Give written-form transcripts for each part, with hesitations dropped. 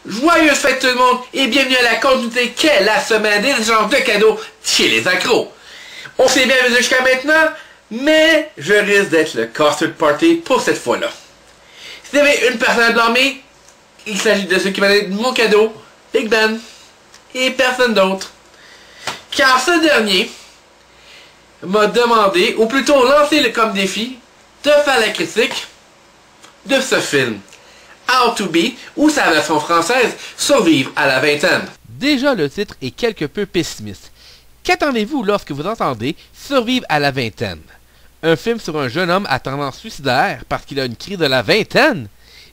Joyeuses fêtes tout le monde et bienvenue à la continuité qu'est la semaine des échanges de cadeaux chez les accros. On s'est bien vu jusqu'à maintenant, mais je risque d'être le custard party pour cette fois-là. Si vous avez une personne à blâmer, il s'agit de ceux qui m'ont donné mon cadeau, Big Ben, et personne d'autre. Car ce dernier m'a demandé, ou plutôt lancé comme défi, de faire la critique de ce film. How to Be, ou sa version française, Survivre à la vingtaine. Déjà, le titre est quelque peu pessimiste. Qu'attendez-vous lorsque vous entendez Survivre à la vingtaine? Un film sur un jeune homme à tendance suicidaire parce qu'il a une crise de la vingtaine?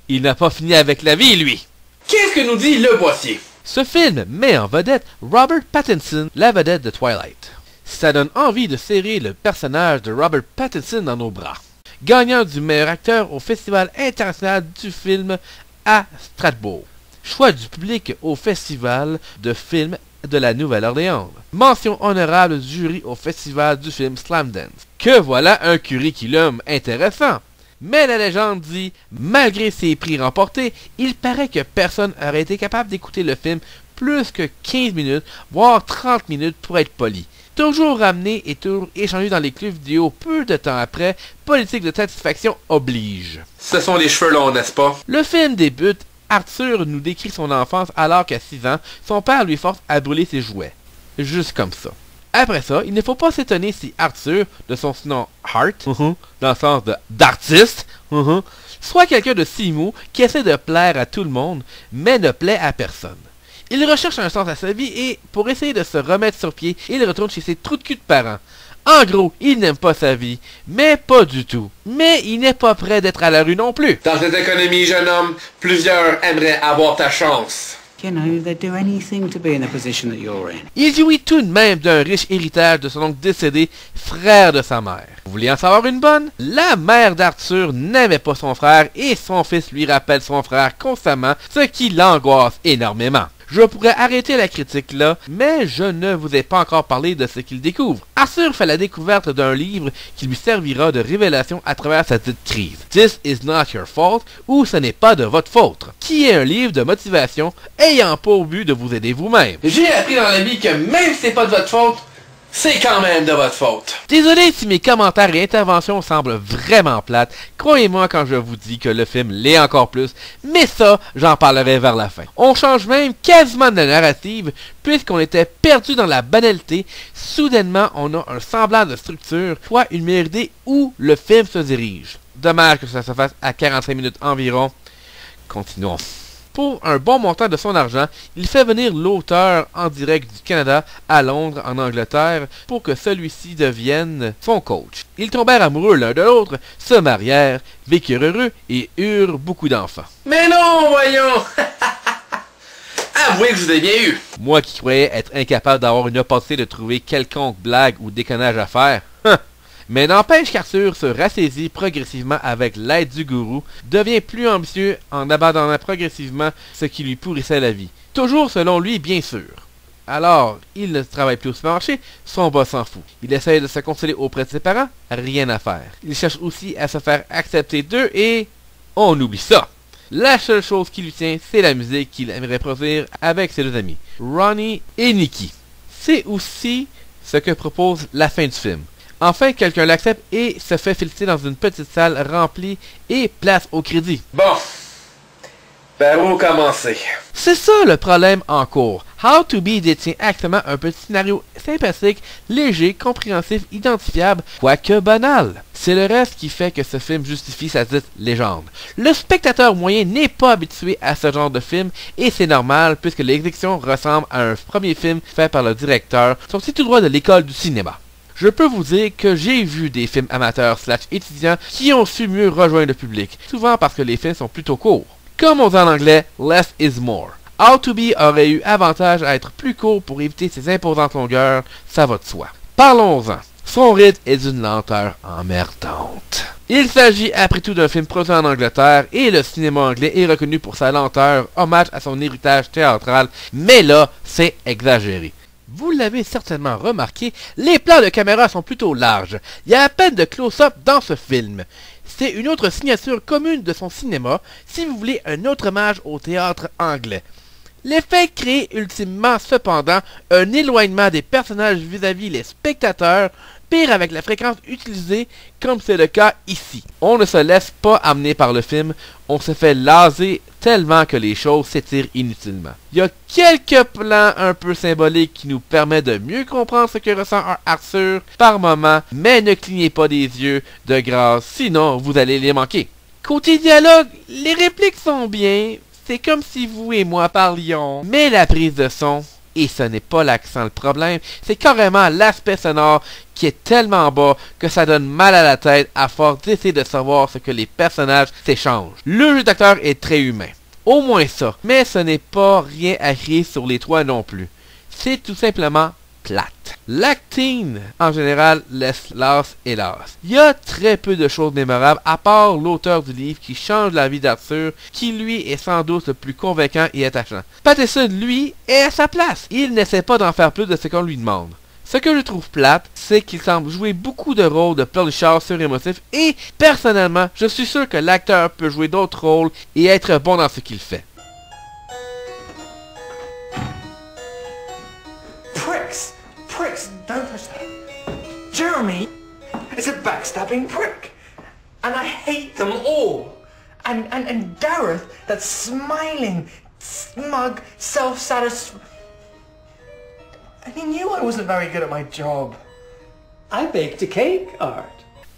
Il n'a pas fini avec la vie, lui! Qu'est-ce que nous dit le boîtier? Ce film met en vedette Robert Pattinson, la vedette de Twilight. Ça donne envie de serrer le personnage de Robert Pattinson dans nos bras. Gagnant du meilleur acteur au Festival international du film à Strasbourg. Choix du public au Festival de films de la Nouvelle-Orléans. Mention honorable du jury au Festival du film Slamdance. Que voilà un curriculum intéressant. Mais la légende dit, malgré ses prix remportés, il paraît que personne n'aurait été capable d'écouter le film plus que 15 minutes, voire 30 minutes pour être poli. Toujours ramené et toujours échangé dans les clubs vidéo peu de temps après, politique de satisfaction oblige. Ce sont les cheveux longs, n'est-ce pas? Le film débute, Arthur nous décrit son enfance alors qu'à 6 ans, son père lui force à brûler ses jouets. Juste comme ça. Après ça, il ne faut pas s'étonner si Arthur, de son surnom Hart, dans le sens d'artiste, soit quelqu'un de si mou qui essaie de plaire à tout le monde, mais ne plaît à personne. Il recherche un sens à sa vie et, pour essayer de se remettre sur pied, il retourne chez ses trous de cul de parents. En gros, il n'aime pas sa vie, mais pas du tout. Mais il n'est pas prêt d'être à la rue non plus. Dans cette économie, jeune homme, plusieurs aimeraient avoir ta chance. You know, they'd do anything to be in the position that you're in. Il jouit tout de même d'un riche héritage de son oncle décédé, frère de sa mère. Vous voulez en savoir une bonne? La mère d'Arthur n'aimait pas son frère et son fils lui rappelle son frère constamment, ce qui l'angoisse énormément. Je pourrais arrêter la critique là, mais je ne vous ai pas encore parlé de ce qu'il découvre. Arthur fait la découverte d'un livre qui lui servira de révélation à travers sa petite crise. This is not your fault, ou ce n'est pas de votre faute, qui est un livre de motivation ayant pour but de vous aider vous-même. J'ai appris dans la vie que même si c'est pas de votre faute, c'est quand même de votre faute. Désolé si mes commentaires et interventions semblent vraiment plates, croyez-moi quand je vous dis que le film l'est encore plus, mais ça, j'en parlerai vers la fin. On change même quasiment de narrative, puisqu'on était perdu dans la banalité, soudainement on a un semblant de structure, soit une meilleure idée où le film se dirige. Dommage que ça se fasse à 45 minutes environ. Continuons. Pour un bon montant de son argent, il fait venir l'auteur en direct du Canada à Londres, en Angleterre, pour que celui-ci devienne son coach. Ils tombèrent amoureux l'un de l'autre, se marièrent, vécurent heureux et eurent beaucoup d'enfants. Mais non, voyons! Avouez que je vous ai bien eu. Moi qui croyais être incapable d'avoir une opportunité de trouver quelconque blague ou déconnage à faire, mais n'empêche qu'Arthur se rassaisit progressivement avec l'aide du gourou, devient plus ambitieux en abandonnant progressivement ce qui lui pourrissait la vie. Toujours selon lui, bien sûr. Alors, il ne travaille plus au supermarché, son boss s'en fout. Il essaye de se consoler auprès de ses parents, rien à faire. Il cherche aussi à se faire accepter d'eux et on oublie ça. La seule chose qui lui tient, c'est la musique qu'il aimerait produire avec ses deux amis, Ronnie et Nicky. C'est aussi ce que propose la fin du film. Enfin, quelqu'un l'accepte et se fait féliciter dans une petite salle remplie et place au crédit. Bon. Par où commencer? C'est ça le problème en cours. How to Be détient actuellement un petit scénario sympathique, léger, compréhensif, identifiable, quoique banal. C'est le reste qui fait que ce film justifie sa dite légende. Le spectateur moyen n'est pas habitué à ce genre de film et c'est normal puisque l'exécution ressemble à un premier film fait par le directeur, sorti tout droit de l'école du cinéma. Je peux vous dire que j'ai vu des films amateurs / étudiants qui ont su mieux rejoindre le public, souvent parce que les films sont plutôt courts. Comme on dit en anglais, less is more. How to Be aurait eu avantage à être plus court pour éviter ses imposantes longueurs, ça va de soi. Parlons-en. Son rythme est d'une lenteur emmerdante. Il s'agit après tout d'un film produit en Angleterre et le cinéma anglais est reconnu pour sa lenteur, hommage à son héritage théâtral, mais là, c'est exagéré. Vous l'avez certainement remarqué, les plans de caméra sont plutôt larges. Il y a à peine de close-up dans ce film. C'est une autre signature commune de son cinéma, si vous voulez un autre hommage au théâtre anglais. L'effet crée ultimement cependant un éloignement des personnages vis-à-vis les spectateurs, pire avec la fréquence utilisée comme c'est le cas ici. On ne se laisse pas amener par le film, on se fait laser tellement que les choses s'étirent inutilement. Il y a quelques plans un peu symboliques qui nous permettent de mieux comprendre ce que ressent Arthur par moment, mais ne clignez pas des yeux de grâce, sinon vous allez les manquer. Côté dialogue, les répliques sont bien, c'est comme si vous et moi parlions, mais la prise de son, et ce n'est pas l'accent le problème, c'est carrément l'aspect sonore qui est tellement bas que ça donne mal à la tête à force d'essayer de savoir ce que les personnages s'échangent. Le jeu d'acteur est très humain, au moins ça, mais ce n'est pas rien à crier sur les toits non plus. C'est tout simplement plate. L'acting, en général, laisse las et las. Il y a très peu de choses mémorables, à part l'auteur du livre qui change la vie d'Arthur, qui lui est sans doute le plus convaincant et attachant. Patterson, lui, est à sa place. Il n'essaie pas d'en faire plus de ce qu'on lui demande. Ce que je trouve plate, c'est qu'il semble jouer beaucoup de rôles de pleurnichard surémotif et, personnellement, je suis sûr que l'acteur peut jouer d'autres rôles et être bon dans ce qu'il fait. Pricks, don't touch that. Jeremy is a backstabbing prick. And I hate them all. And Gareth, that smiling, smug, self-satisfied... And he knew I wasn't very good at my job. I baked a cake, Art.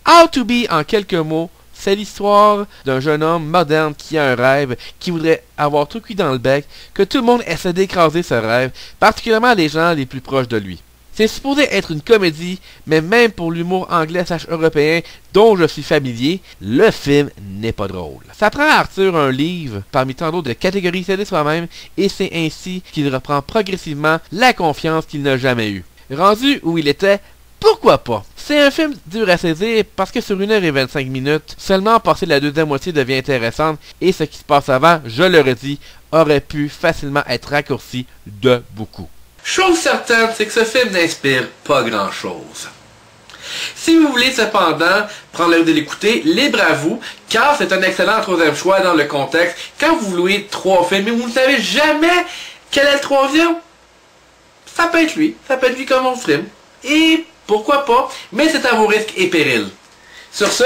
How to Be, en quelques mots, c'est l'histoire d'un jeune homme moderne qui a un rêve, qui voudrait avoir tout cuit dans le bec, que tout le monde essaie d'écraser ce rêve, particulièrement les gens les plus proches de lui. C'est supposé être une comédie, mais même pour l'humour anglais/européen dont je suis familier, le film n'est pas drôle. Ça prend à Arthur un livre, parmi tant d'autres, de catégorie cédée soi-même, et c'est ainsi qu'il reprend progressivement la confiance qu'il n'a jamais eue. Rendu où il était, pourquoi pas? C'est un film dur à saisir parce que sur 1h25, seulement passer la deuxième moitié devient intéressante et ce qui se passe avant, je le redis, aurait pu facilement être raccourci de beaucoup. Chose certaine, c'est que ce film n'inspire pas grand-chose. Si vous voulez cependant prendre le temps de l'écouter, libre à vous, car c'est un excellent troisième choix dans le contexte. Quand vous louez 3 films et vous ne savez jamais quel est le troisième, ça peut être lui comme on film. Et pourquoi pas, mais c'est à vos risques et périls. Sur ce,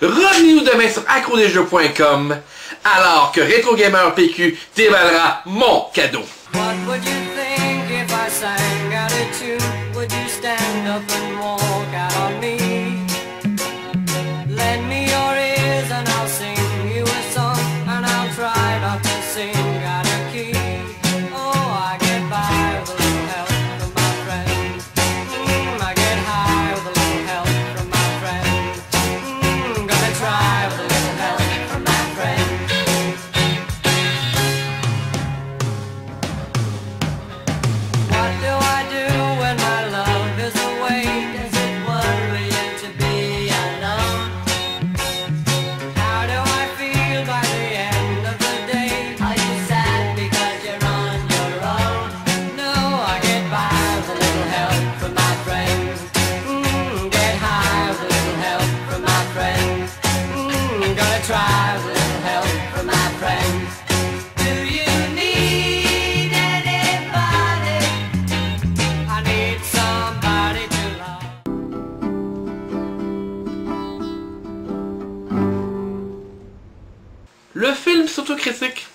revenez-nous demain sur accrodesjeux.com alors que Retro Gamer PQ déballera mon cadeau. What would you think if I sang out a tune? Would you stand up and walk out on me? Lend me your ears and I'll sing you a song, and I'll try not to sing out of key. Oh, I get by with a little help from my friends. I get high with a little help from my friends. Gonna try with a little help from my friends. What do I do when my love is away? Does it worry you to be alone? How do I feel by the end of the day? Are you sad because you're on your own? No, I get by with a little help from my friends. Get high with a little help from my friends. Gonna try with a little help from my friends. Do you need anybody? I need somebody to love. Le film s'autocritique